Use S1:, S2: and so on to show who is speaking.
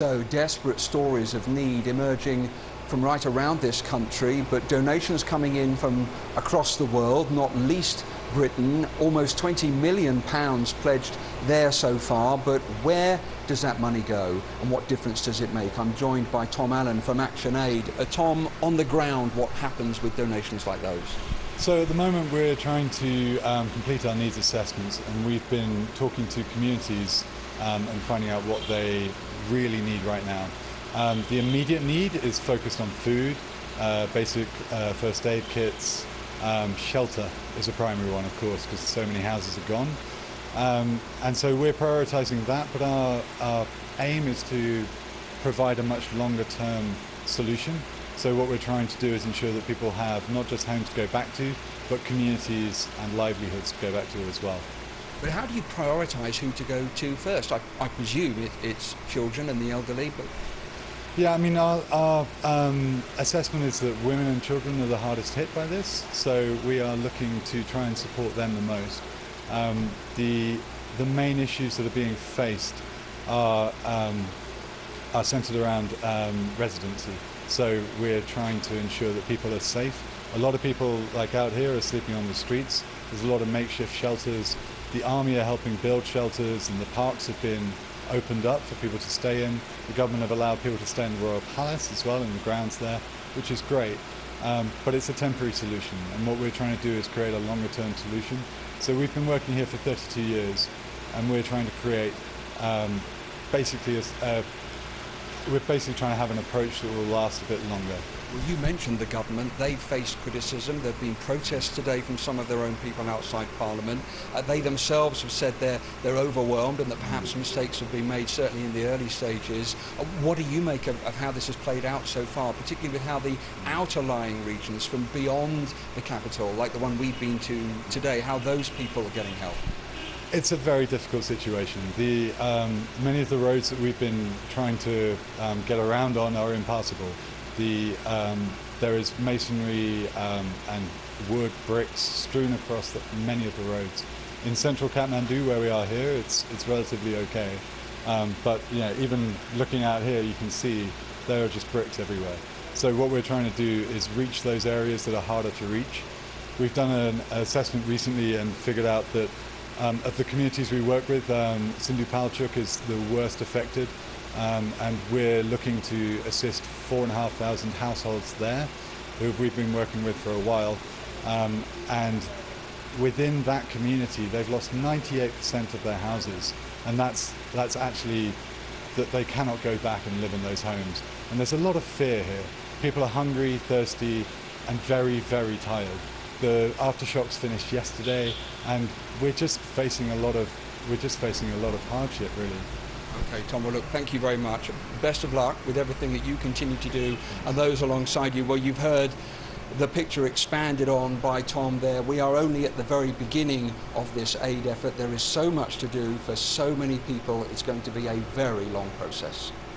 S1: So desperate stories of need emerging from right around this country, but donations coming in from across the world, not least Britain. Almost £20 million pledged there so far, but where does that money go and what difference does it make? I'm joined by Tom Allen from ActionAid. Tom, on the ground, what happens with donations like those?
S2: So at the moment we're trying to complete our needs assessments, and we've been talking to communities and finding out what they really need right now. The immediate need is focused on food, basic first aid kits. Shelter is a primary one, of course, because so many houses are gone. And so we're prioritising that, but our aim is to provide a much longer term solution. So what we're trying to do is ensure that people have not just homes to go back to, but communities and livelihoods to go back to as well.
S1: But how do you prioritise who to go to first? I presume it's children and the elderly, but...
S2: Yeah, I mean, our assessment is that women and children are the hardest hit by this, so we are looking to try and support them the most. The main issues that are being faced are centred around residency. So we're trying to ensure that people are safe. A lot of people, like out here, are sleeping on the streets. There's a lot of makeshift shelters. The army are helping build shelters, and the parks have been opened up for people to stay in. The government have allowed people to stay in the Royal Palace as well, in the grounds there, which is great. But it's a temporary solution, and what we're trying to do is create a longer term solution. So we've been working here for 32 years, and we're trying to create we're basically trying to have an approach that will last a bit longer.
S1: Well, you mentioned the government. They've faced criticism. There have been protests today from some of their own people outside Parliament. They themselves have said they're overwhelmed and that perhaps mistakes have been made, certainly in the early stages. What do you make of how this has played out so far, particularly with how the outer-lying regions from beyond the capital, like the one we've been to today, how those people are getting help?
S2: It's a very difficult situation. Many of the roads that we've been trying to get around on are impassable. There is masonry and wood bricks strewn across many of the roads. In central Kathmandu, where we are here, it's relatively okay. But even looking out here, you can see there are just bricks everywhere. So what we're trying to do is reach those areas that are harder to reach. We've done an assessment recently and figured out that of the communities we work with, Sindhu Palchuk is the worst affected, and we're looking to assist 4,500 households there who we've been working with for a while. And within that community, they've lost 98% of their houses, and that's actually that they cannot go back and live in those homes. And there's a lot of fear here. People are hungry, thirsty, and very, very tired. The aftershocks finished yesterday, and we're just facing a lot of hardship, really.
S1: Okay, Tom, well look, thank you very much. Best of luck with everything that you continue to do and those alongside you. Well, you've heard the picture expanded on by Tom there. We are only at the very beginning of this aid effort. There is so much to do for so many people. It's going to be a very long process.